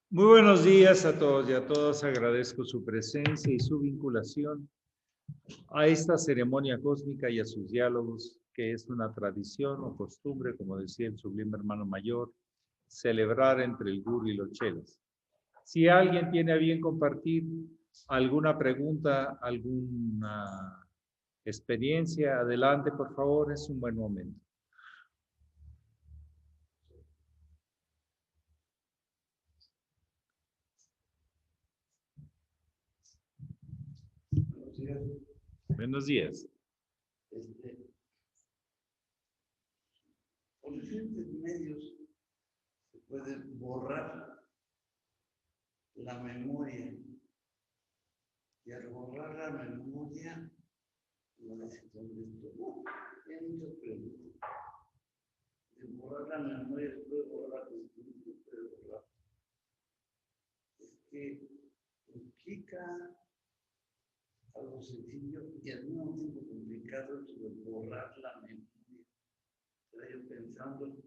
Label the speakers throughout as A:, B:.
A: Muy buenos días a todos y a todas. Agradezco su presencia y su vinculación a esta ceremonia cósmica y a sus diálogos, que es una tradición o costumbre, como decía el sublime hermano mayor, celebrar entre el Guru y los chelas. Si alguien tiene a bien compartir alguna pregunta, alguna experiencia, adelante, por favor, es un buen momento.
B: Buenos días.
A: Buenos días.
B: Por diferentes medios se puede borrar la memoria. Y al borrar la memoria, no sé dónde estuvo. Hay muchas preguntas. De borrar la memoria, se puede borrar los espíritus, se puede borrar. Es que implica algo sencillo y al mismo tiempo complicado sobre borrar la memoria. Estaba yo pensando,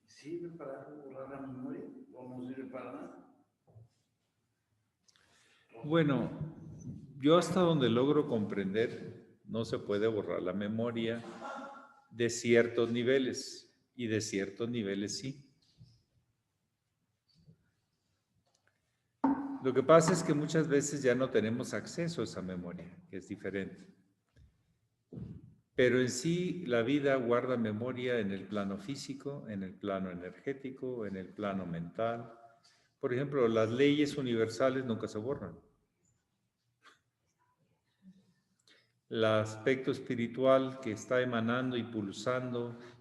B: ¿sirve para borrar la memoria o no sirve para nada?
A: Bueno, yo hasta donde logro comprender, no se puede borrar la memoria de ciertos niveles y de ciertos niveles sí. Lo que pasa es que muchas veces ya no tenemos acceso a esa memoria, que es diferente. Pero en sí la vida guarda memoria en el plano físico, en el plano energético, en el plano mental. Por ejemplo, las leyes universales nunca se borran. El aspecto espiritual que está emanando y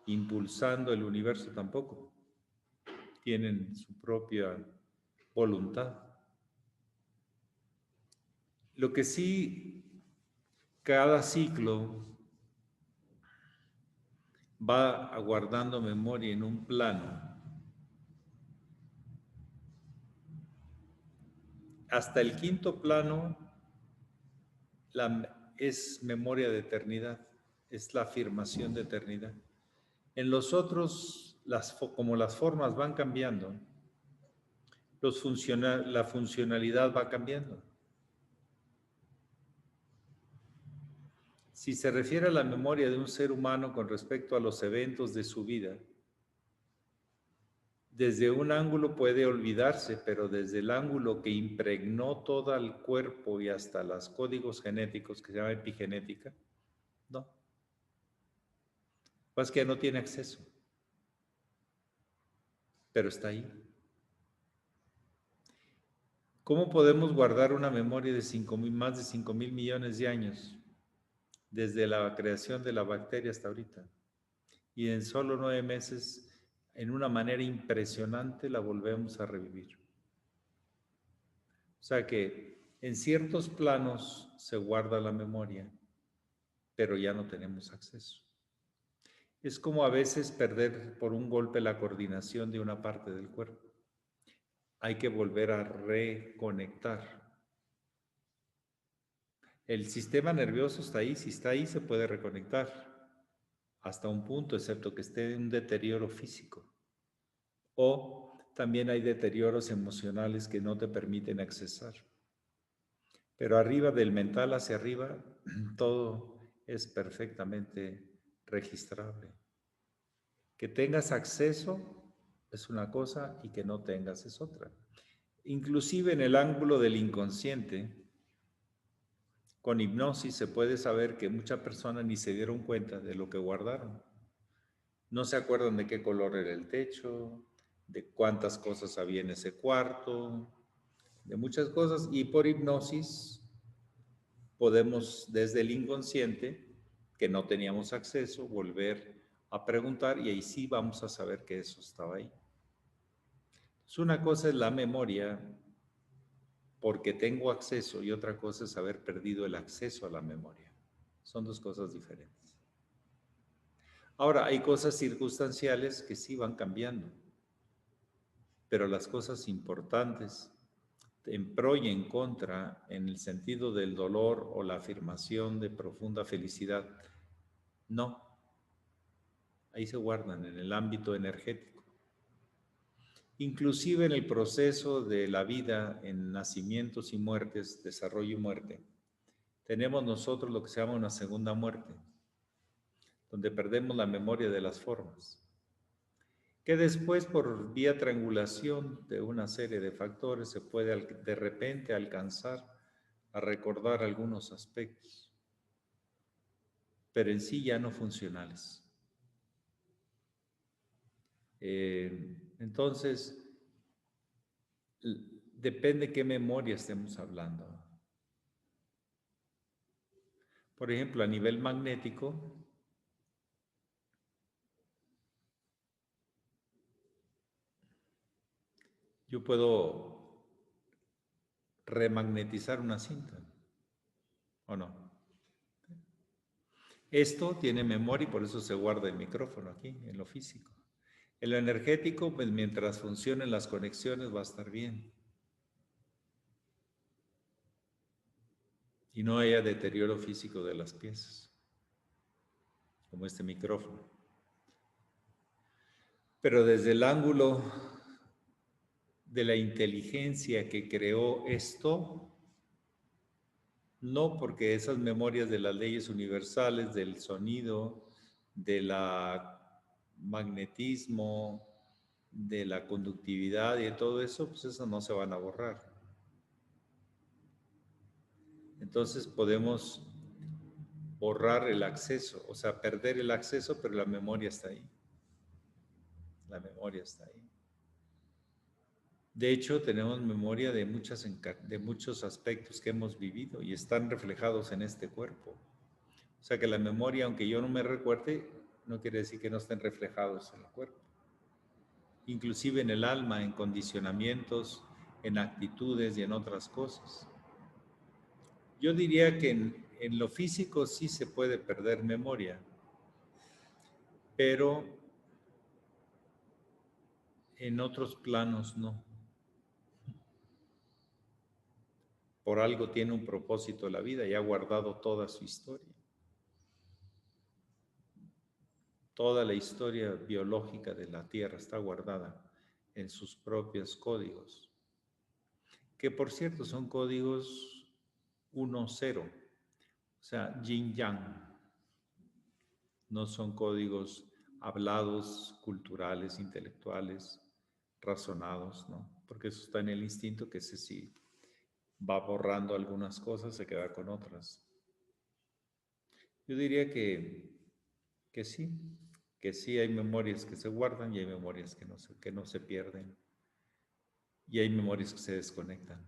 A: impulsando el universo tampoco. Tienen su propia voluntad. Lo que sí, cada ciclo va aguardando memoria en un plano. Hasta el quinto plano es memoria de eternidad, es la afirmación de eternidad. En los otros, como las formas van cambiando, la funcionalidad va cambiando. Si se refiere a la memoria de un ser humano con respecto a los eventos de su vida, desde un ángulo puede olvidarse, pero desde el ángulo que impregnó todo el cuerpo y hasta los códigos genéticos, que se llama epigenética, no. Pues que no tiene acceso, pero está ahí. ¿Cómo podemos guardar una memoria de más de 5,000 millones de años, desde la creación de la bacteria hasta ahorita? Y en solo 9 meses, en una manera impresionante, la volvemos a revivir. O sea que en ciertos planos se guarda la memoria, pero ya no tenemos acceso. Es como a veces perder por un golpe la coordinación de una parte del cuerpo. Hay que volver a reconectar. El sistema nervioso está ahí, si está ahí se puede reconectar hasta un punto, excepto que esté en un deterioro físico. O también hay deterioros emocionales que no te permiten accesar. Pero arriba del mental hacia arriba, todo es perfectamente registrable. Que tengas acceso es una cosa y que no tengas es otra. Inclusive en el ángulo del inconsciente, con hipnosis se puede saber que muchas personas ni se dieron cuenta de lo que guardaron. No se acuerdan de qué color era el techo, de cuántas cosas había en ese cuarto, de muchas cosas. Y por hipnosis podemos desde el inconsciente, que no teníamos acceso, volver a preguntar y ahí sí vamos a saber que eso estaba ahí. Entonces, una cosa es la memoria porque tengo acceso y otra cosa es haber perdido el acceso a la memoria. Son dos cosas diferentes. Ahora, hay cosas circunstanciales que sí van cambiando, pero las cosas importantes, en pro y en contra, en el sentido del dolor o la afirmación de profunda felicidad, no. Ahí se guardan en el ámbito energético. Inclusive en el proceso de la vida, en nacimientos y muertes, desarrollo y muerte, tenemos nosotros lo que se llama una segunda muerte, donde perdemos la memoria de las formas, que después por vía triangulación de una serie de factores se puede de repente alcanzar a recordar algunos aspectos, pero en sí ya no funcionales. Entonces, depende qué memoria estemos hablando. Por ejemplo, a nivel magnético, yo puedo remagnetizar una cinta, ¿o no? Esto tiene memoria y por eso se guarda el micrófono aquí, en lo físico. En lo energético, pues mientras funcionen las conexiones va a estar bien. Y no haya deterioro físico de las piezas, como este micrófono. Pero desde el ángulo de la inteligencia que creó esto, no, porque esas memorias de las leyes universales, del sonido, del magnetismo, de la conductividad y de todo eso, pues esas no se van a borrar. Entonces podemos borrar el acceso, o sea, perder el acceso, pero la memoria está ahí. La memoria está ahí. De hecho, tenemos memoria de muchos aspectos que hemos vivido y están reflejados en este cuerpo. O sea que la memoria, aunque yo no me recuerde, no quiere decir que no estén reflejados en el cuerpo. Inclusive en el alma, en condicionamientos, en actitudes y en otras cosas. Yo diría que en lo físico sí se puede perder memoria, pero en otros planos no. Por algo tiene un propósito la vida y ha guardado toda su historia. Toda la historia biológica de la Tierra está guardada en sus propios códigos, que por cierto son códigos 1-0, o sea, yin-yang. No son códigos hablados, culturales, intelectuales, razonados, ¿no? Porque eso está en el instinto, que ese sí va borrando algunas cosas, se queda con otras. Yo diría que sí hay memorias que se guardan y hay memorias que no se pierden y hay memorias que se desconectan.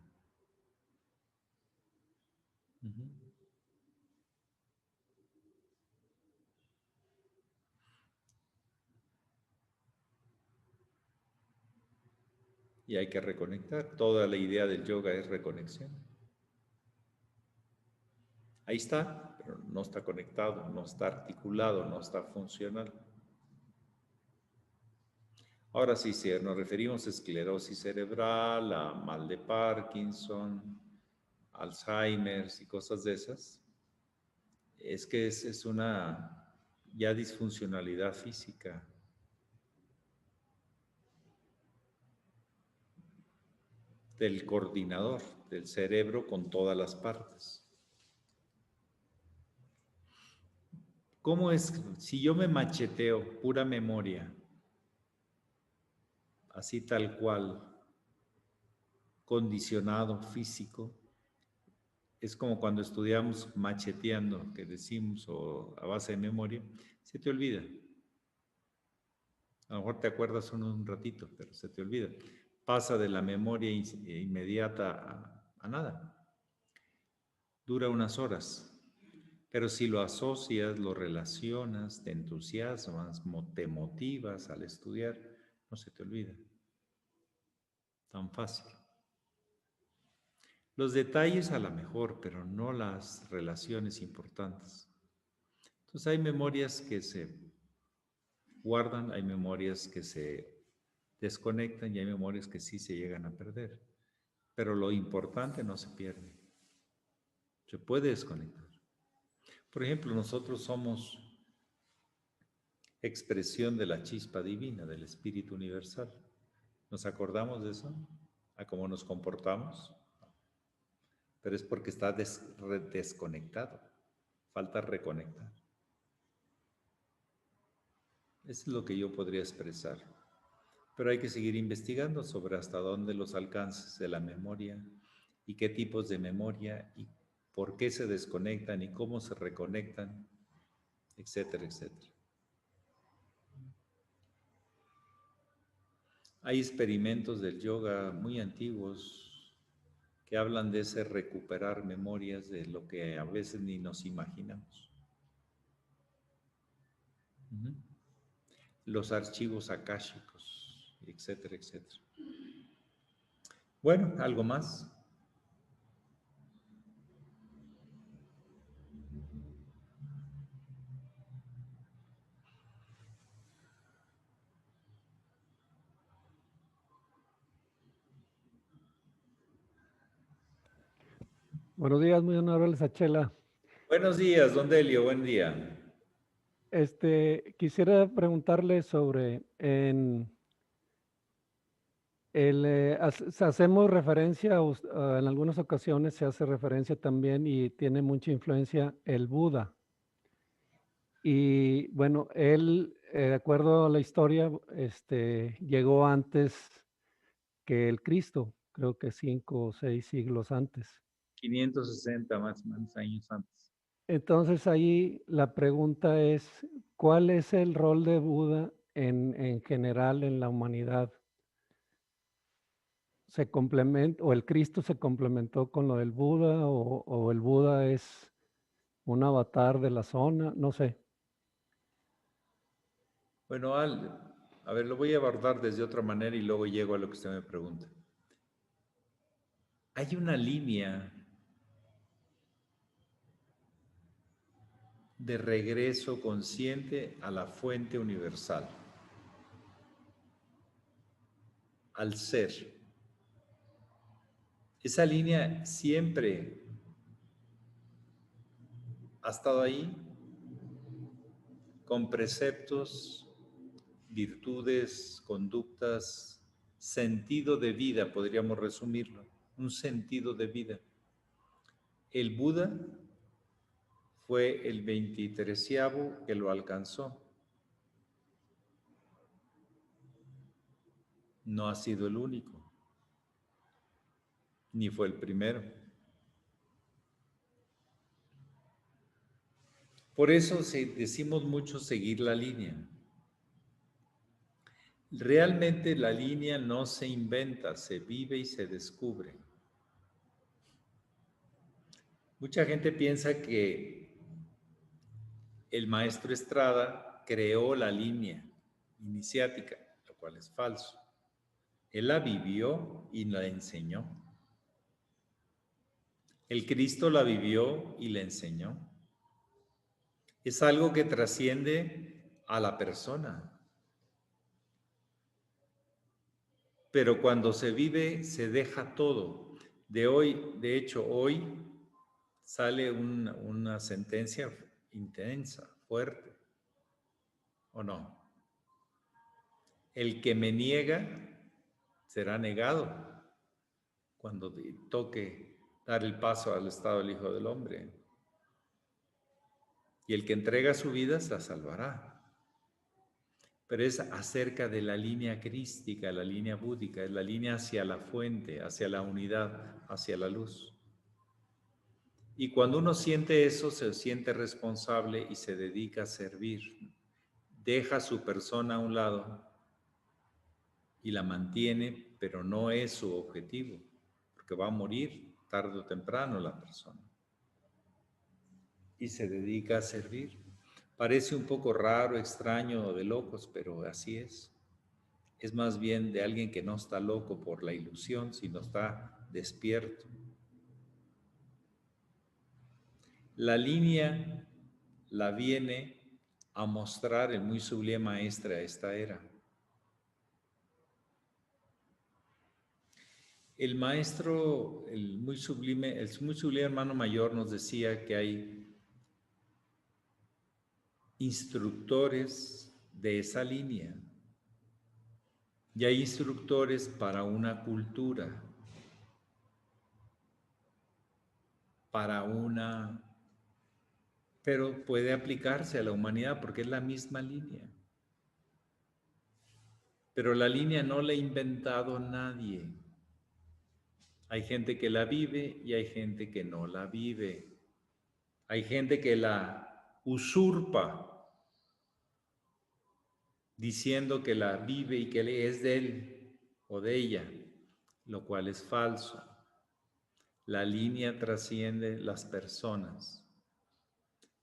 A: Uh-huh. Y hay que reconectar. Toda la idea del yoga es reconexión. Ahí está, pero no está conectado, no está articulado, no está funcional. Ahora sí, si nos referimos a esclerosis cerebral, a mal de Parkinson, Alzheimer y cosas de esas, es que es una ya disfuncionalidad física. Del coordinador, del cerebro con todas las partes. ¿Cómo es? Si yo me macheteo pura memoria, así tal cual, condicionado físico, es como cuando estudiamos macheteando, que decimos, o a base de memoria, se te olvida. A lo mejor te acuerdas un ratito, pero se te olvida. Pasa de la memoria inmediata a nada. Dura unas horas. Pero si lo asocias, lo relacionas, te entusiasmas, te motivas al estudiar, no se te olvida. Tan fácil. Los detalles a lo mejor, pero no las relaciones importantes. Entonces hay memorias que se guardan, hay memorias que se desconectan y hay memorias que sí se llegan a perder. Pero lo importante no se pierde. Se puede desconectar. Por ejemplo, nosotros somos expresión de la chispa divina, del Espíritu Universal. ¿Nos acordamos de eso? ¿A cómo nos comportamos? Pero es porque está desconectado. Falta reconectar. Eso es lo que yo podría expresar. Pero hay que seguir investigando sobre hasta dónde los alcances de la memoria y qué tipos de memoria y por qué se desconectan y cómo se reconectan, etcétera, etcétera. Hay experimentos del yoga muy antiguos que hablan de ese recuperar memorias de lo que a veces ni nos imaginamos. Los archivos akáshicos, etcétera, etcétera. Bueno, ¿algo más?
C: Buenos días, muy honorable Sachela.
A: Buenos días, don Delio, buen día.
C: Quisiera preguntarle sobre hacemos referencia, en algunas ocasiones se hace referencia también y tiene mucha influencia el Buda. Y bueno, él, de acuerdo a la historia, llegó antes que el Cristo, creo que 5 o 6 siglos antes.
A: 560 más o menos años antes.
C: Entonces ahí la pregunta es, ¿cuál es el rol de Buda en general en la humanidad? ¿Se complementa o el Cristo se complementó con lo del Buda o el Buda es un avatar de la zona? No sé.
A: Bueno, a ver, lo voy a abordar desde otra manera y luego llego a lo que usted me pregunta. Hay una línea de regreso consciente a la fuente universal, al ser. Esa línea siempre ha estado ahí con preceptos, virtudes, conductas, sentido de vida, podríamos resumirlo, un sentido de vida. El Buda fue el 23º que lo alcanzó. No ha sido el único, ni fue el primero. Por eso decimos mucho seguir la línea. Realmente la línea no se inventa, se vive y se descubre. Mucha gente piensa que el maestro Estrada creó la línea iniciática, lo cual es falso. Él la vivió y la enseñó. El Cristo la vivió y la enseñó. Es algo que trasciende a la persona. Pero cuando se vive, se deja todo. De hecho, hoy sale una sentencia intensa, fuerte, ¿o no? El que me niega será negado cuando toque dar el paso al estado del Hijo del Hombre. Y el que entrega su vida se salvará. Pero es acerca de la línea crística, la línea búdica, es la línea hacia la fuente, hacia la unidad, hacia la luz. Y cuando uno siente eso, se siente responsable y se dedica a servir. Deja su persona a un lado y la mantiene, pero no es su objetivo, porque va a morir tarde o temprano la persona. Y se dedica a servir. Parece un poco raro, extraño, de locos, pero así es. Es más bien de alguien que no está loco por la ilusión, sino está despierto. La línea la viene a mostrar el muy sublime maestre a esta era. El maestro, el muy sublime hermano mayor nos decía que hay instructores de esa línea. Y hay instructores para una cultura, pero puede aplicarse a la humanidad porque es la misma línea. Pero la línea no la ha inventado nadie. Hay gente que la vive y hay gente que no la vive. Hay gente que la usurpa, diciendo que la vive y que es de él o de ella, lo cual es falso. La línea trasciende las personas.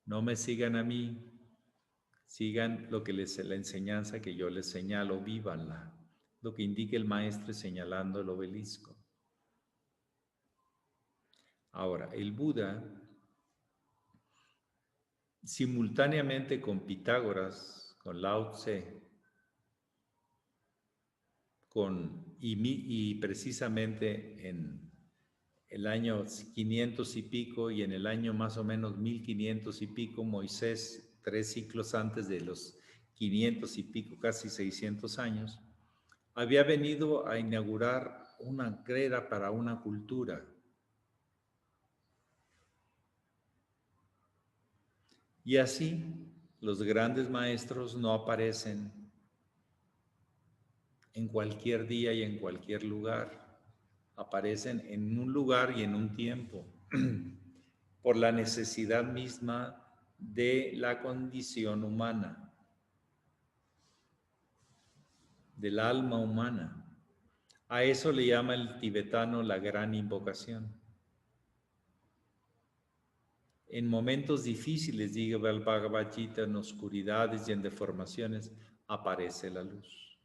A: No me sigan a mí, sigan lo que la enseñanza que yo les señalo, vívanla. Lo que indica el maestro señalando el obelisco. Ahora, el Buda, simultáneamente con Pitágoras, con Lao Tse, y precisamente en el año 500 y pico y en el año más o menos 1500 y pico, Moisés, 3 siglos antes de los 500 y pico, casi 600 años, había venido a inaugurar una era para una cultura. Y así, los grandes maestros no aparecen en cualquier día y en cualquier lugar. Aparecen en un lugar y en un tiempo, por la necesidad misma de la condición humana, del alma humana. A eso le llama el tibetano la gran invocación. En momentos difíciles, diga el Bhagavad Gita, en oscuridades y en deformaciones, aparece la luz.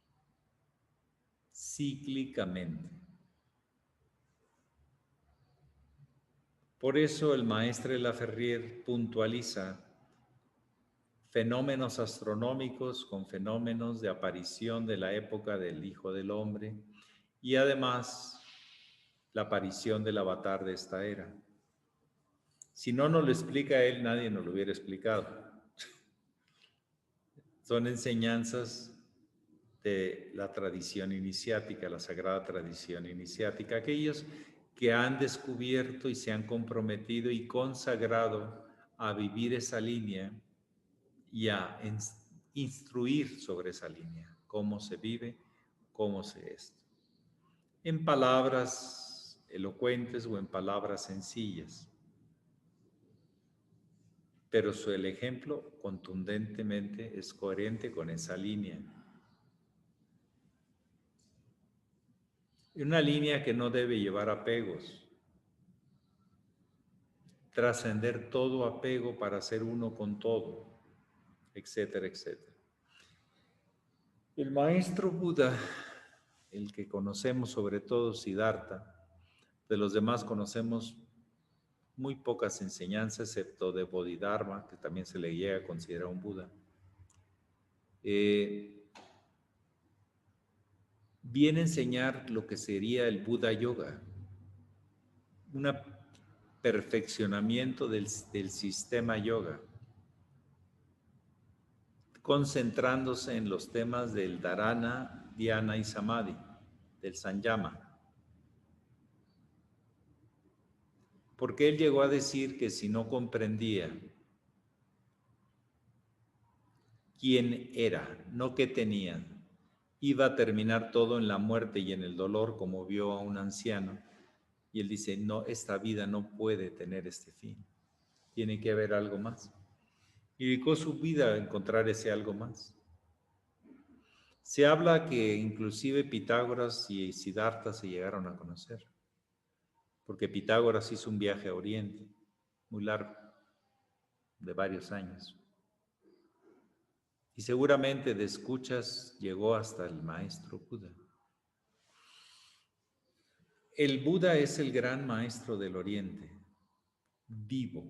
A: Cíclicamente. Por eso el maestre Laferrier puntualiza fenómenos astronómicos con fenómenos de aparición de la época del Hijo del Hombre y además la aparición del avatar de esta era. Si no nos lo explica él, nadie nos lo hubiera explicado. Son enseñanzas de la tradición iniciática, la sagrada tradición iniciática, aquellos que han descubierto y se han comprometido y consagrado a vivir esa línea y a instruir sobre esa línea, cómo se vive, cómo se es. En palabras elocuentes o en palabras sencillas. Pero el ejemplo contundentemente es coherente con esa línea. Una línea que no debe llevar apegos. Trascender todo apego para ser uno con todo, etcétera, etcétera. El maestro Buda, el que conocemos sobre todo Siddhartha, de los demás conocemos muy pocas enseñanzas, excepto de Bodhidharma, que también se le llega a considerar un Buda. Viene a enseñar lo que sería el Buda Yoga, un perfeccionamiento del sistema yoga, concentrándose en los temas del dharana, dhyana y samadhi, del sanyama. Porque él llegó a decir que si no comprendía quién era, no qué tenía, iba a terminar todo en la muerte y en el dolor, como vio a un anciano. Y él dice, no, esta vida no puede tener este fin. Tiene que haber algo más. Y dedicó su vida a encontrar ese algo más. Se habla que inclusive Pitágoras y Siddhartha se llegaron a conocer, porque Pitágoras hizo un viaje a Oriente, muy largo, de varios años. Y seguramente de escuchas llegó hasta el maestro Buda. El Buda es el gran maestro del Oriente, vivo,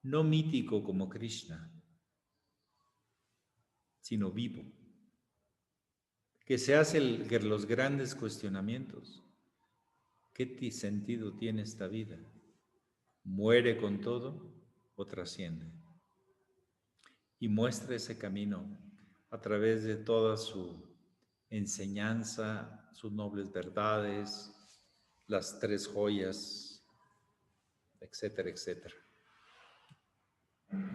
A: no mítico como Krishna, sino vivo, que se hace los grandes cuestionamientos. ¿Qué sentido tiene esta vida? ¿Muere con todo o trasciende? Y muestra ese camino a través de toda su enseñanza, sus nobles verdades, las 3 joyas, etcétera, etcétera.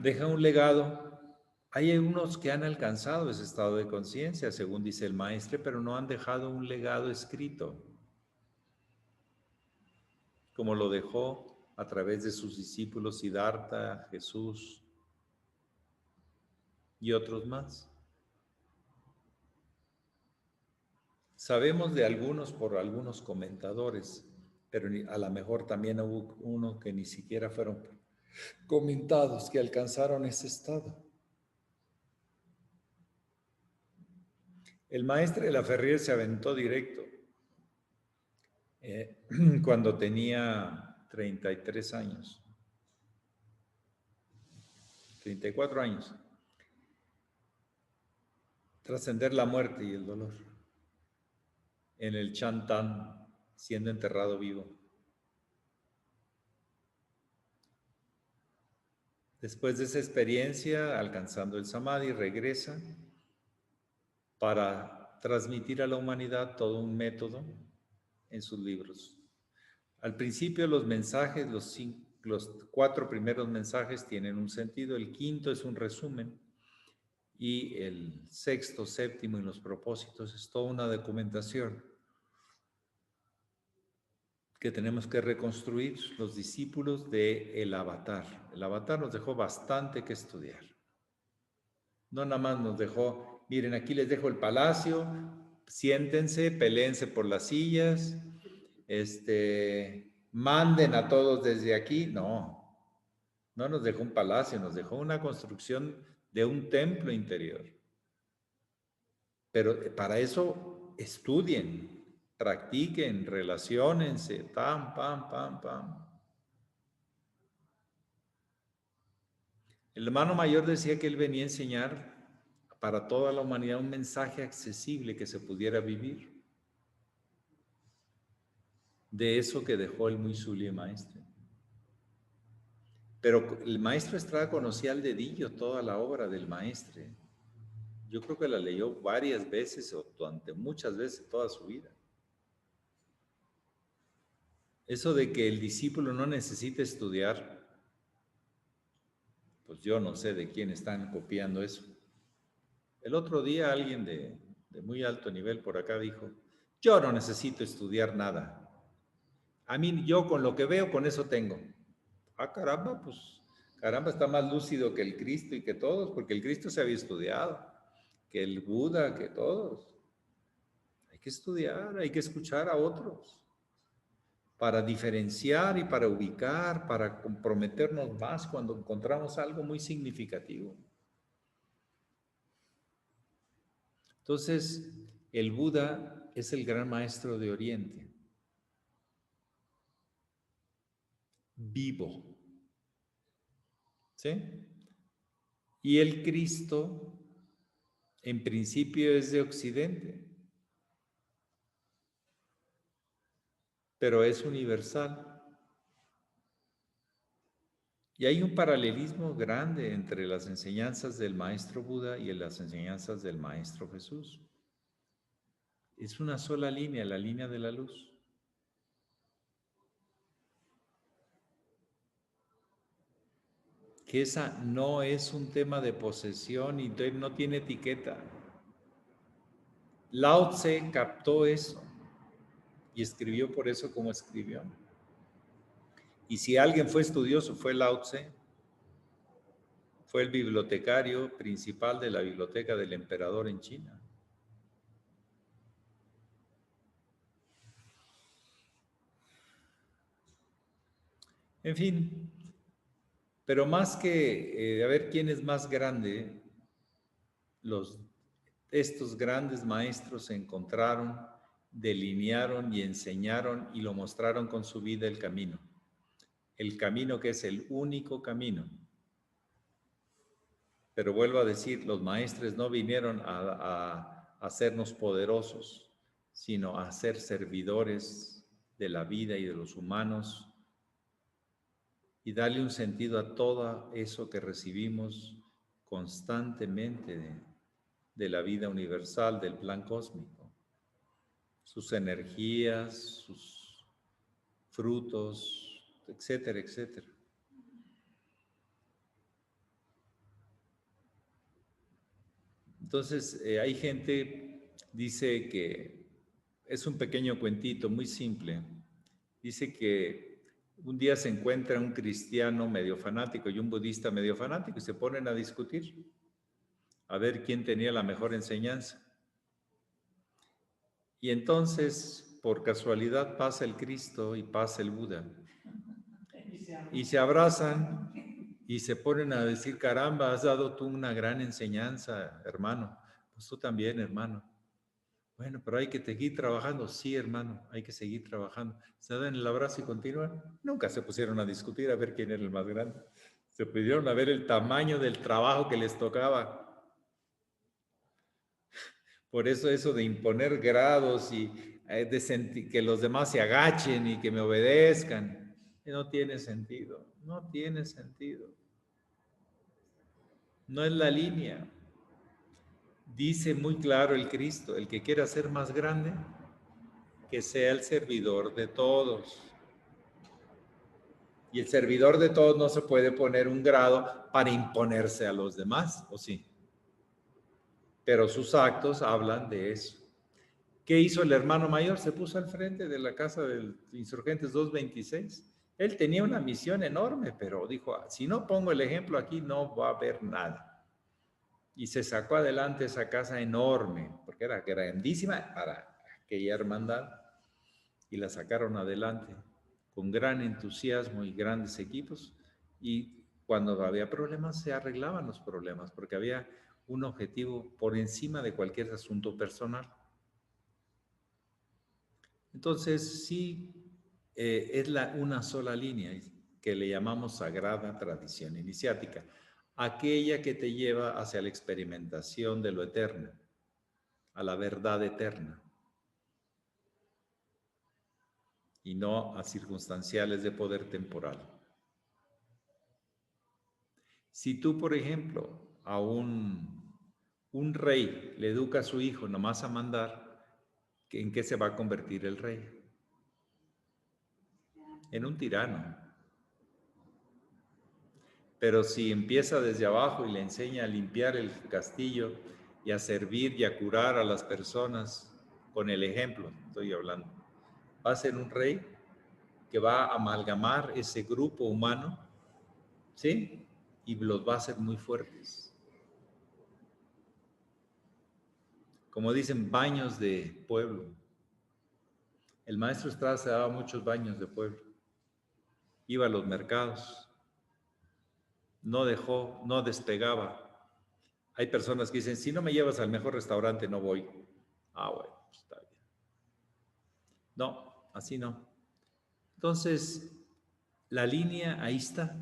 A: Deja un legado. Hay unos que han alcanzado ese estado de conciencia, según dice el maestro, pero no han dejado un legado escrito, como lo dejó a través de sus discípulos Siddhartha, Jesús y otros más. Sabemos de algunos por algunos comentadores, pero a lo mejor también hubo unos que ni siquiera fueron comentados, que alcanzaron ese estado. El maestro de la Ferrier se aventó directo cuando tenía 33 años, 34 años. Trascender la muerte y el dolor en el Chantan, siendo enterrado vivo. Después de esa experiencia, alcanzando el Samadhi, regresa para transmitir a la humanidad todo un método en sus libros. Al principio los mensajes, los 4 primeros mensajes tienen un sentido, el quinto es un resumen y el sexto, séptimo y los propósitos es toda una documentación que tenemos que reconstruir los discípulos del Avatar. El Avatar nos dejó bastante que estudiar. No nada más nos dejó, miren, aquí les dejo el palacio, siéntense, peleense por las sillas, manden a todos desde aquí. No, no nos dejó un palacio, nos dejó una construcción de un templo interior. Pero para eso estudien, practiquen, relaciónense, pam, pam, pam, pam. El hermano mayor decía que él venía a enseñar para toda la humanidad un mensaje accesible que se pudiera vivir. De eso que dejó el muy sublime maestro. Pero el maestro Estrada conocía al dedillo toda la obra del maestro. Yo creo que la leyó varias veces o durante muchas veces toda su vida. Eso de que el discípulo no necesita estudiar, pues yo no sé de quién están copiando eso. El otro día alguien de muy alto nivel por acá dijo, yo no necesito estudiar nada. A mí, yo con lo que veo, con eso tengo. Ah, caramba, pues, caramba, está más lúcido que el Cristo y que todos, porque el Cristo se había estudiado, que el Buda, que todos. Hay que estudiar, hay que escuchar a otros, para diferenciar y para ubicar, para comprometernos más cuando encontramos algo muy significativo. Entonces, el Buda es el gran maestro de Oriente. Vivo. ¿Sí? Y el Cristo, en principio, es de Occidente, pero es universal. Y hay un paralelismo grande entre las enseñanzas del maestro Buda y las enseñanzas del maestro Jesús. Es una sola línea, la línea de la luz. Que esa no es un tema de posesión y no tiene etiqueta. Lao Tse captó eso y escribió por eso como escribió. Y si alguien fue estudioso, fue Lao Tse. Fue el bibliotecario principal de la biblioteca del emperador en China. En fin, pero más que a ver quién es más grande, estos grandes maestros se encontraron, delinearon y enseñaron y lo mostraron con su vida el camino que es el único camino. Pero vuelvo a decir, los maestros no vinieron a hacernos poderosos, sino a ser servidores de la vida y de los humanos y darle un sentido a todo eso que recibimos constantemente de la vida universal, del plan cósmico. sus energías, sus frutos, etcétera, etcétera. Entonces, hay gente, dice que es un pequeño cuentito muy simple. Dice que un día se encuentra un cristiano medio fanático y un budista medio fanático y se ponen a discutir a ver quién tenía la mejor enseñanza. Y entonces, por casualidad, pasa el Cristo y pasa el Buda. Y se abrazan y se ponen a decir, caramba, has dado tú una gran enseñanza, hermano. Pues tú también, hermano. Bueno, pero hay que seguir trabajando. Sí, hermano, hay que seguir trabajando. Se dan el abrazo y continúan. Nunca se pusieron a discutir a ver quién era el más grande. Se pusieron a ver el tamaño del trabajo que les tocaba. Por eso de imponer grados y de sentir que los demás se agachen y que me obedezcan, no tiene sentido, no tiene sentido. No es la línea. Dice muy claro el Cristo, el que quiera ser más grande, que sea el servidor de todos. Y el servidor de todos no se puede poner un grado para imponerse a los demás, ¿o sí? Pero sus actos hablan de eso. ¿Qué hizo el hermano mayor? Se puso al frente de la casa de Insurgentes 226. Él tenía una misión enorme, pero dijo, si no pongo el ejemplo aquí, no va a haber nada. Y se sacó adelante esa casa enorme, porque era grandísima para aquella hermandad, y la sacaron adelante con gran entusiasmo y grandes equipos. Y cuando había problemas, se arreglaban los problemas, porque había un objetivo por encima de cualquier asunto personal. Entonces, sí, es una sola línea que le llamamos sagrada tradición iniciática, aquella que te lleva hacia la experimentación de lo eterno, a la verdad eterna, y no a circunstanciales de poder temporal. Si tú, por ejemplo, a un rey le educa a su hijo nomás a mandar, ¿en qué se va a convertir el rey? En un tirano. Pero si empieza desde abajo y le enseña a limpiar el castillo y a servir y a curar a las personas con el ejemplo, estoy hablando, va a ser un rey que va a amalgamar ese grupo humano, ¿sí? Y los va a hacer muy fuertes. Como dicen, baños de pueblo. El maestro Estrada se daba muchos baños de pueblo. Iba a los mercados. No dejó, no despegaba. Hay personas que dicen, si no me llevas al mejor restaurante, no voy. Ah, bueno, pues está bien. No, así no. Entonces, la línea ahí está.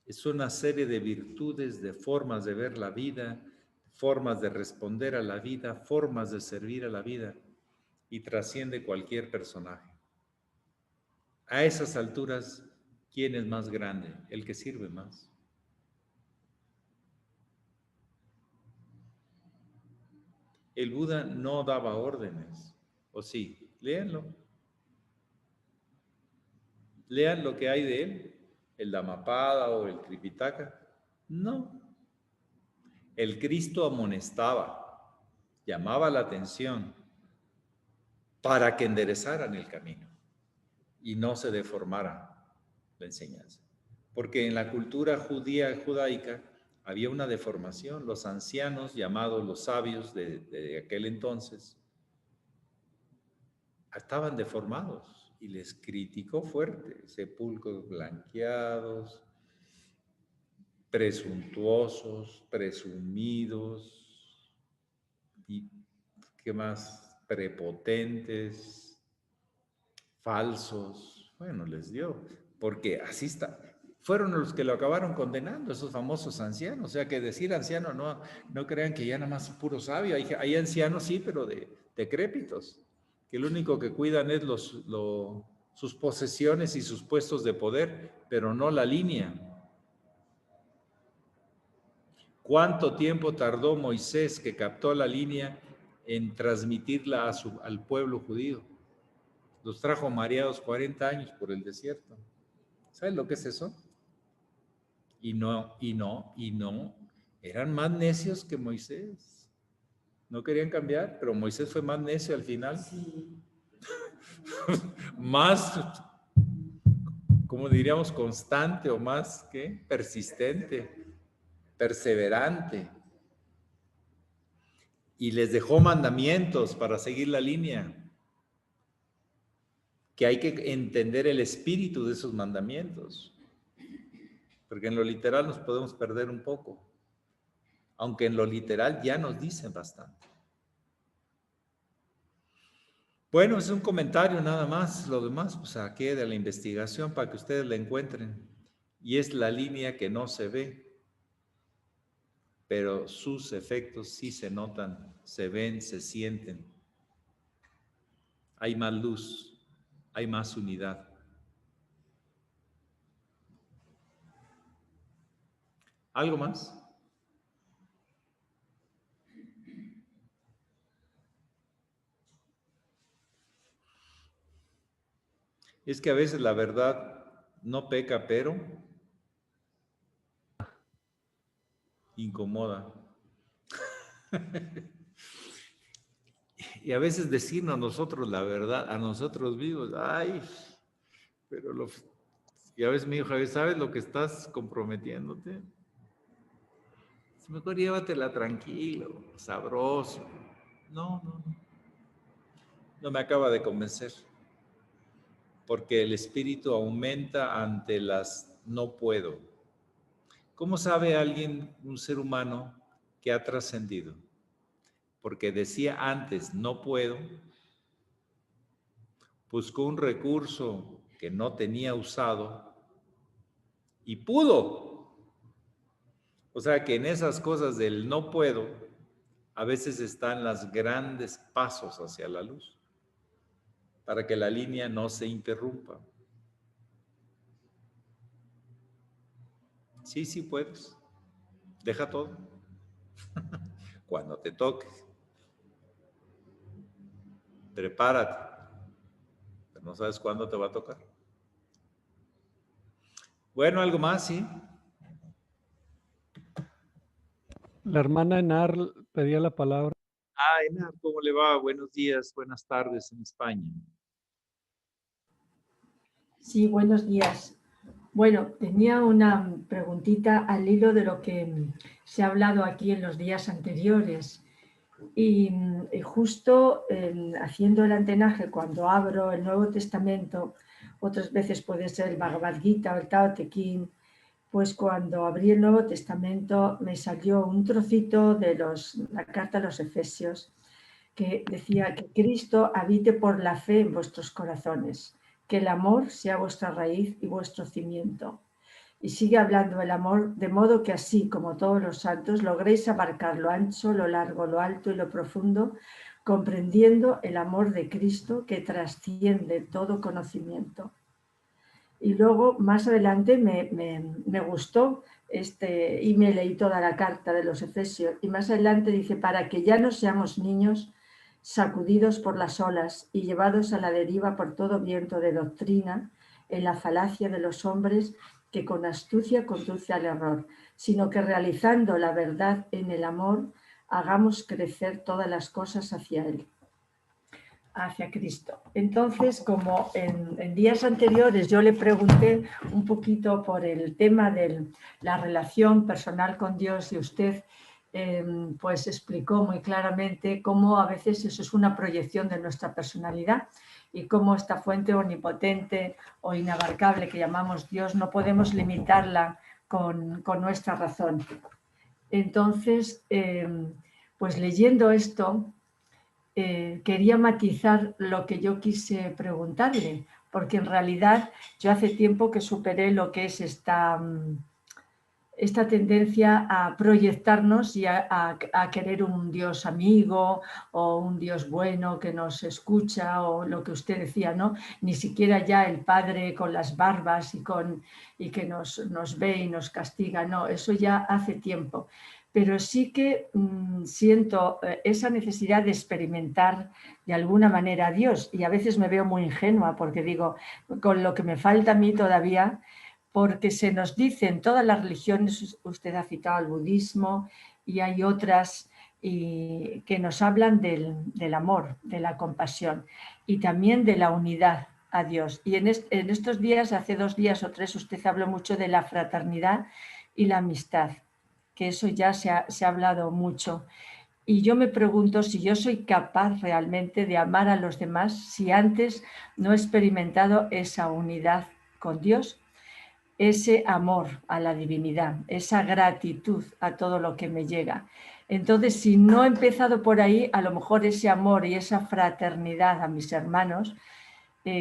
A: Es una serie de virtudes, de formas de ver la vida, formas de responder a la vida, formas de servir a la vida, y trasciende cualquier personaje. A esas alturas, ¿quién es más grande? El que sirve más. El Buda no daba órdenes, ¿o sí? Léanlo. Lean lo que hay de él, el Dhammapada o el Tripitaka. No. El Cristo amonestaba, llamaba la atención para que enderezaran el camino y no se deformara la enseñanza. Porque en la cultura judaica había una deformación. Los ancianos, llamados los sabios de aquel entonces, estaban deformados y les criticó fuerte. Sepulcros blanqueados, presuntuosos, presumidos y ¿qué más? Prepotentes, falsos. Bueno, les dio, porque así está. Fueron los que lo acabaron condenando, esos famosos ancianos. O sea, que decir anciano, no crean que ya nada más puro sabio. Hay ancianos, sí, pero decrépitos, que lo único que cuidan es sus posesiones y sus puestos de poder, pero no la línea. ¿Cuánto tiempo tardó Moisés, que captó la línea, en transmitirla al pueblo judío. Los trajo mareados 40 años por el desierto. ¿Sabes lo que es eso? Y no, eran más necios que Moisés. No querían cambiar, pero Moisés fue más necio al final.
D: Sí.
A: Más, como diríamos, constante o más, ¿qué? Persistente, perseverante. Y les dejó mandamientos para seguir la línea. Que hay que entender el espíritu de esos mandamientos. Porque en lo literal nos podemos perder un poco. Aunque en lo literal ya nos dicen bastante. Bueno, es un comentario nada más. Lo demás, pues aquí de la investigación para que ustedes la encuentren. Y es la línea que no se ve. Pero sus efectos sí se notan, se ven, se sienten. Hay más luz. Hay más unidad. ¿Algo más? Es que a veces la verdad no peca, pero incomoda. Y a veces decirnos a nosotros la verdad, a nosotros vivos, ay, pero y a veces mi hijo, ¿sabes lo que estás comprometiéndote? Mejor llévatela tranquilo, sabroso. No me acaba de convencer. Porque el espíritu aumenta ante las no puedo. ¿Cómo sabe alguien, un ser humano, que ha trascendido? Porque decía antes, no puedo, buscó un recurso que no tenía usado y pudo. O sea que en esas cosas del no puedo, a veces están los grandes pasos hacia la luz, para que la línea no se interrumpa. Sí puedes. Deja todo. Cuando te toque. Prepárate. Pero no sabes cuándo te va a tocar. Bueno, algo más, ¿sí?
C: La hermana Enar pedía la palabra.
A: Enar, ¿cómo le va? Buenos días, buenas tardes en España.
D: Sí, buenos días. Bueno, tenía una preguntita al hilo de lo que se ha hablado aquí en los días anteriores. Y justo haciendo el antenaje, cuando abro el Nuevo Testamento, otras veces puede ser el Bhagavad Gita o el Tao Te Ching, pues cuando abrí el Nuevo Testamento me salió un trocito de la carta a los Efesios que decía que Cristo habite por la fe en vuestros corazones, que el amor sea vuestra raíz y vuestro cimiento. Y sigue hablando del amor, de modo que así como todos los santos logréis abarcar lo ancho, lo largo, lo alto y lo profundo, comprendiendo el amor de Cristo que trasciende todo conocimiento. Y luego, más adelante, me gustó y me leí toda la carta de los Efesios. Y más adelante dice, para que ya no seamos niños sacudidos por las olas y llevados a la deriva por todo viento de doctrina, en la falacia de los hombres que con astucia conduce al error, sino que realizando la verdad en el amor, hagamos crecer todas las cosas hacia Él, hacia Cristo. Entonces, como en días anteriores yo le pregunté un poquito por el tema de la relación personal con Dios y usted pues explicó muy claramente cómo a veces eso es una proyección de nuestra personalidad y cómo esta fuente omnipotente o inabarcable que llamamos Dios no podemos limitarla con nuestra razón. Entonces, pues leyendo esto, quería matizar lo que yo quise preguntarle, porque en realidad yo hace tiempo que superé lo que es esta tendencia a proyectarnos y a querer un Dios amigo o un Dios bueno que nos escucha o lo que usted decía, ¿no? Ni siquiera ya el Padre con las barbas y que nos ve y nos castiga, no, eso ya hace tiempo. pero sí que siento esa necesidad de experimentar de alguna manera a Dios, y a veces me veo muy ingenua porque digo, con lo que me falta a mí todavía, porque se nos dice en todas las religiones, usted ha citado el budismo y hay otras que nos hablan del amor, de la compasión y también de la unidad a Dios. Y en estos días, hace 2 días o 3, usted habló mucho de la fraternidad y la amistad, que eso ya se ha hablado mucho. Y yo me pregunto si yo soy capaz realmente de amar a los demás si antes no he experimentado esa unidad con Dios, ese amor a la divinidad, esa gratitud a todo lo que me llega. Entonces, si no he empezado por ahí, a lo mejor ese amor y esa fraternidad a mis hermanos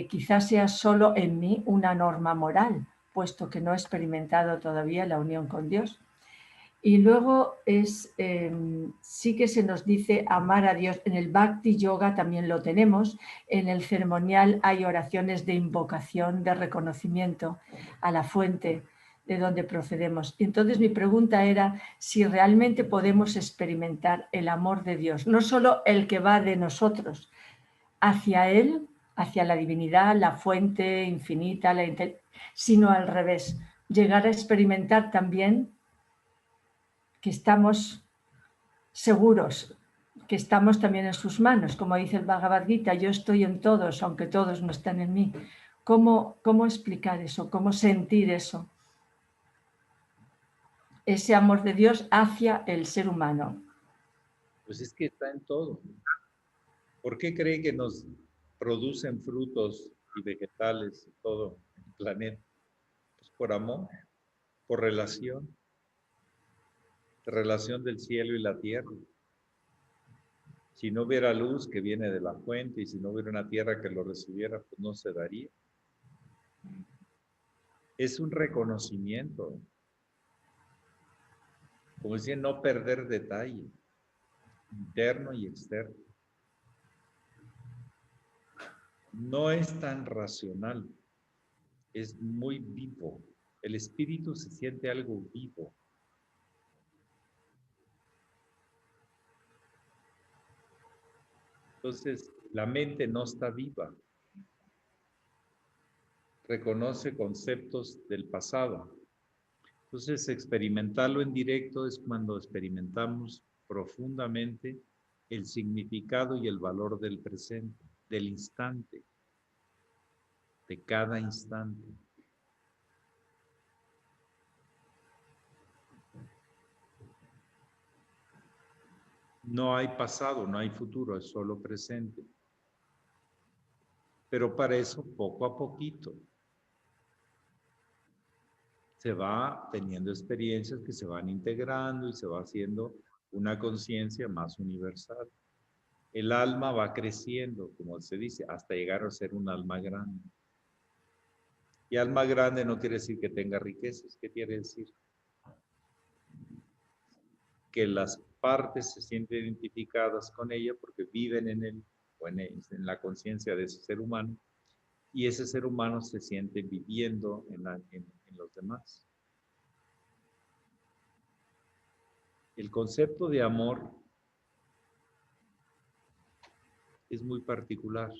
D: quizás sea solo en mí una norma moral, puesto que no he experimentado todavía la unión con Dios. Y luego sí que se nos dice amar a Dios. En el Bhakti Yoga también lo tenemos. En el ceremonial hay oraciones de invocación, de reconocimiento a la fuente de donde procedemos. Entonces mi pregunta era si realmente podemos experimentar el amor de Dios, no solo el que va de nosotros hacia Él, hacia la divinidad, la fuente infinita, sino al revés, llegar a experimentar también que estamos seguros, que estamos también en sus manos, como dice el Bhagavad Gita, yo estoy en todos, aunque todos no están en mí. ¿Cómo explicar eso? ¿Cómo sentir eso? Ese amor de Dios hacia el ser humano.
A: Pues es que está en todo. ¿Por qué cree que nos producen frutos y vegetales y todo en el planeta? Pues por amor, por relación del cielo y la tierra. Si no hubiera luz que viene de la fuente y si no hubiera una tierra que lo recibiera, pues no se daría. Es un reconocimiento. Como decía, no perder detalle, interno y externo. No es tan racional, es muy vivo. El espíritu se siente algo vivo. Entonces, la mente no está viva. Reconoce conceptos del pasado. Entonces, experimentarlo en directo es cuando experimentamos profundamente el significado y el valor del presente, del instante, de cada instante. No hay pasado, no hay futuro, es solo presente. Pero para eso, poco a poquito, se va teniendo experiencias que se van integrando y se va haciendo una conciencia más universal. El alma va creciendo, como se dice, hasta llegar a ser un alma grande. Y alma grande no quiere decir que tenga riquezas. ¿Qué quiere decir? Que las partes se sienten identificadas con ella porque viven en él o en la conciencia de ese ser humano, y ese ser humano se siente viviendo en los demás. El concepto de amor es muy particular.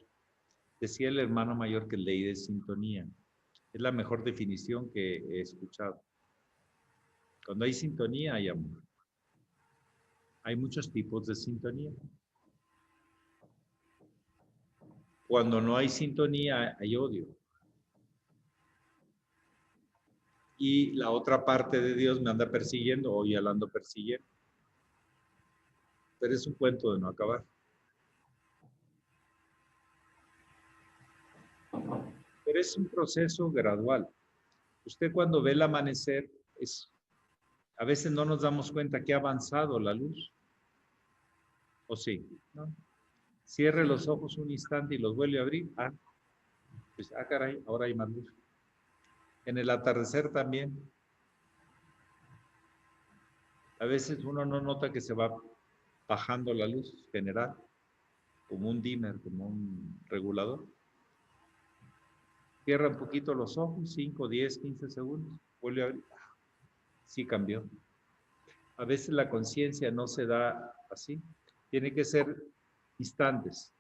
A: Decía el hermano mayor que ley de sintonía. Es la mejor definición que he escuchado. Cuando hay sintonía, hay amor. Hay muchos tipos de sintonía. Cuando no hay sintonía, hay odio. Y la otra parte de Dios me anda persiguiendo, o ya la ando persiguiendo. Pero es un cuento de no acabar. Pero es un proceso gradual. Usted cuando ve el amanecer, a veces no nos damos cuenta que ha avanzado la luz. ¿O sí? ¿No? Cierre los ojos un instante y los vuelve a abrir. Pues, caray, ahora hay más luz. En el atardecer también. A veces uno no nota que se va bajando la luz general, como un dimmer, como un regulador. Cierra un poquito los ojos, 5, 10, 15 segundos, vuelve a abrir. Sí cambió. A veces la conciencia no se da así. Tiene que ser instantes.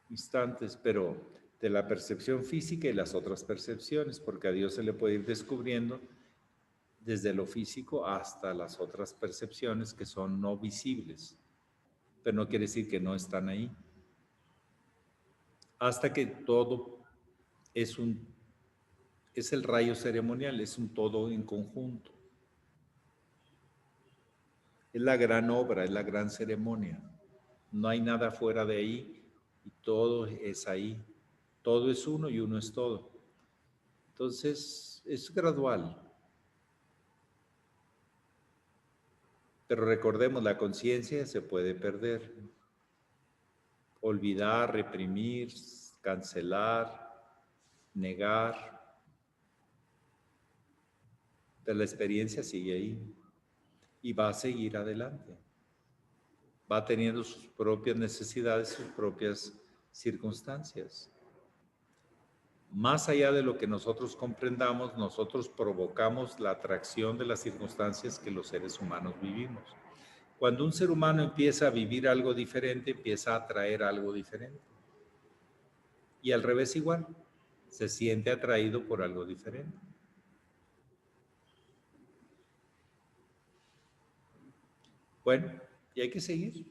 A: Instantes, pero de la percepción física y las otras percepciones, porque a Dios se le puede ir descubriendo desde lo físico hasta las otras percepciones que son no visibles, pero no quiere decir que no están ahí. Hasta que todo es el rayo ceremonial, es un todo en conjunto. Es la gran obra, es la gran ceremonia. No hay nada fuera de ahí y todo es ahí. Todo es uno y uno es todo. Entonces, es gradual. Pero recordemos, la conciencia se puede perder. Olvidar, reprimir, cancelar, negar. Pero la experiencia sigue ahí y va a seguir adelante. Va teniendo sus propias necesidades, sus propias circunstancias. Más allá de lo que nosotros comprendamos, nosotros provocamos la atracción de las circunstancias que los seres humanos vivimos. Cuando un ser humano empieza a vivir algo diferente, empieza a atraer algo diferente. Y al revés igual, se siente atraído por algo diferente. Bueno, y hay que seguir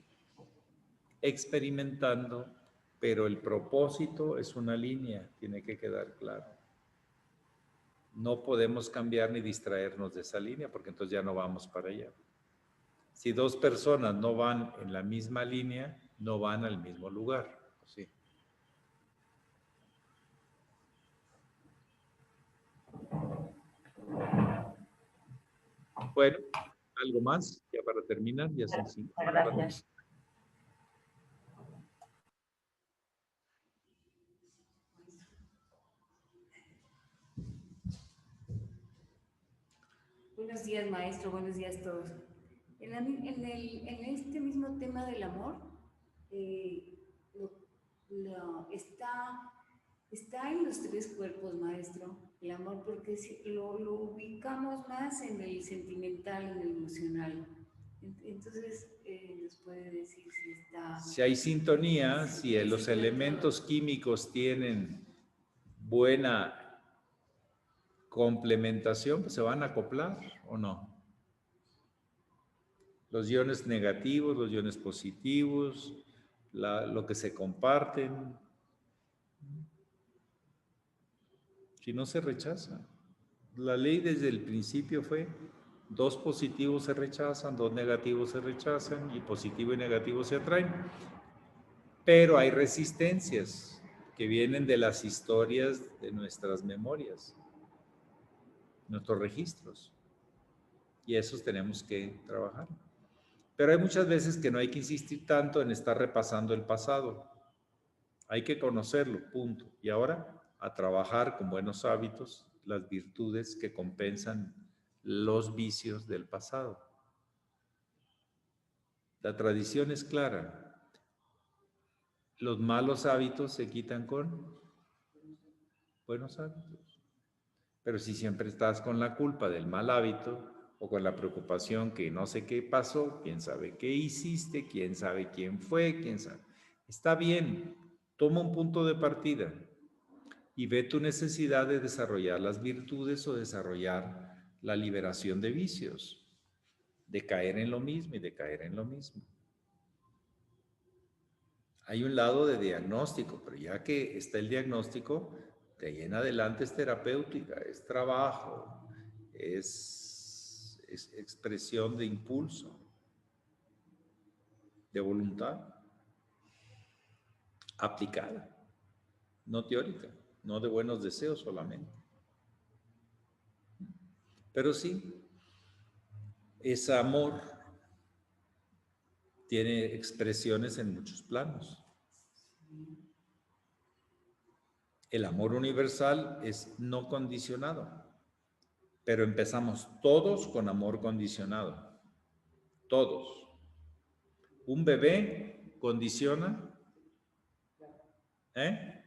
A: experimentando, pero el propósito es una línea, tiene que quedar claro. No podemos cambiar ni distraernos de esa línea, porque entonces ya no vamos para allá. Si dos personas no van en la misma línea, no van al mismo lugar. Sí. Bueno, algo más, ya para terminar, ya son 5.
D: Gracias.
E: Buenos días, maestro. Buenos días a todos. En este mismo tema del amor, está en los tres cuerpos, maestro, el amor, porque lo ubicamos más en el sentimental, en el emocional. Entonces, nos puede decir si está...
A: Si hay sintonía, si los elementos químicos tienen buena complementación, pues se van a acoplar o no. Los iones negativos, los iones positivos, lo que se comparten. Si no, se rechaza. La ley desde el principio fue: 2 positivos se rechazan, 2 negativos se rechazan y positivo y negativo se atraen. Pero hay resistencias que vienen de las historias de nuestras memorias, nuestros registros. Y esos tenemos que trabajar. Pero hay muchas veces que no hay que insistir tanto en estar repasando el pasado. Hay que conocerlo, punto. Y ahora a trabajar con buenos hábitos, las virtudes que compensan los vicios del pasado. La tradición es clara. Los malos hábitos se quitan con buenos hábitos. Pero si siempre estás con la culpa del mal hábito o con la preocupación que no sé qué pasó, quién sabe qué hiciste, quién sabe quién fue, quién sabe. Está bien, toma un punto de partida y ve tu necesidad de desarrollar las virtudes o desarrollar la liberación de vicios, de caer en lo mismo y de caer en lo mismo. Hay un lado de diagnóstico, pero ya que está el diagnóstico, de ahí en adelante es terapéutica, es trabajo, es expresión de impulso, de voluntad, aplicada, no teórica, no de buenos deseos solamente. Pero sí, ese amor tiene expresiones en muchos planos. El amor universal es no condicionado, pero empezamos todos con amor condicionado. Todos. Un bebé condiciona. ¿Eh?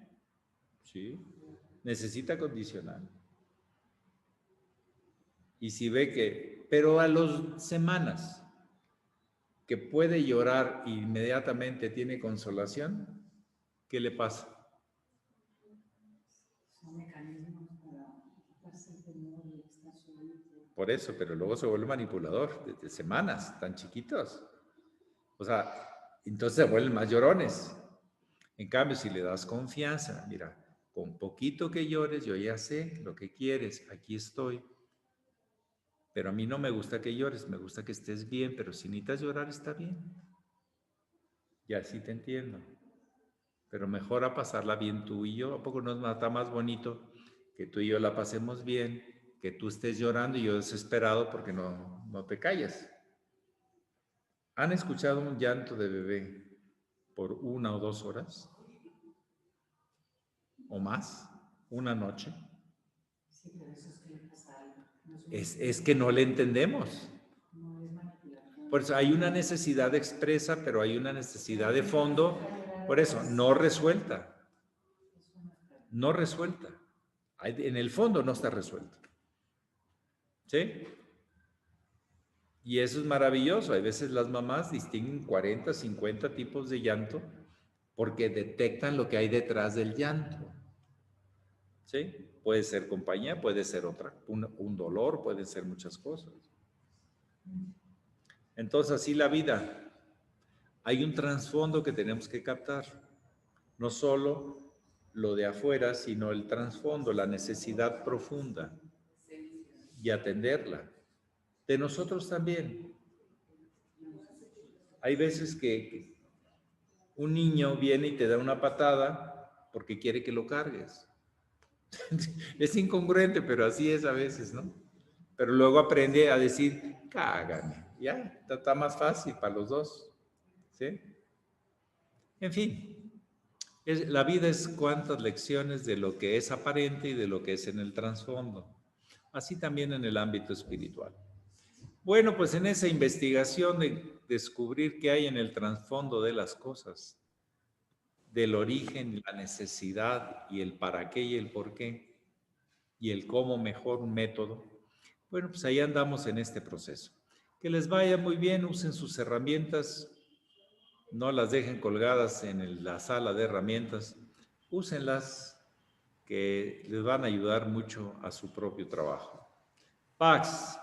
A: Sí. necesita condicional. Y si ve que, pero a las semanas que puede llorar e inmediatamente tiene consolación, ¿qué le pasa?
E: Son mecanismos para quitarse el temor y estar solito.
A: Por eso, pero luego se vuelve manipulador desde semanas, tan chiquitos. O sea, entonces se vuelven más llorones. En cambio, si le das confianza, mira, con poquito que llores, yo ya sé lo que quieres, aquí estoy. Pero a mí no me gusta que llores, me gusta que estés bien, pero si necesitas llorar, está bien. Y así te entiendo. Pero mejor a pasarla bien tú y yo. ¿A poco no está más bonito que tú y yo la pasemos bien, que tú estés llorando y yo desesperado porque no te calles? ¿Han escuchado un llanto de bebé por 1 o 2 horas? ¿O más? ¿Una noche?
E: Sí, pero eso es que le pasa algo.
A: Es que no le entendemos.
E: No es manipulación.
A: Por eso hay una necesidad expresa, pero hay una necesidad de fondo, por eso, no resuelta. No resuelta. En el fondo no está resuelta. ¿Sí? Y eso es maravilloso. Hay veces las mamás distinguen 40, 50 tipos de llanto porque detectan lo que hay detrás del llanto. ¿Sí? Puede ser compañía, puede ser otra, un dolor, pueden ser muchas cosas. Entonces, así la vida. Hay un trasfondo que tenemos que captar. No solo lo de afuera, sino el trasfondo, la necesidad profunda y atenderla. De nosotros también. Hay veces que un niño viene y te da una patada porque quiere que lo cargues. Es incongruente, pero así es a veces, ¿no? Pero luego aprende a decir, cágame, ya, está más fácil para los dos, ¿sí? En fin, la vida es cuántas lecciones de lo que es aparente y de lo que es en el trasfondo. Así también en el ámbito espiritual. Bueno, pues en esa investigación de descubrir qué hay en el trasfondo de las cosas, del origen, la necesidad y el para qué y el por qué, y el cómo mejor un método, bueno, pues ahí andamos en este proceso. Que les vaya muy bien, usen sus herramientas, no las dejen colgadas en la sala de herramientas, úsenlas, que les van a ayudar mucho a su propio trabajo. Pax.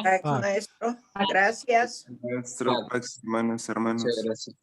F: Pax, maestro. Gracias.
G: Maestro, Pax, hermanas, hermanos.
H: Muchas gracias.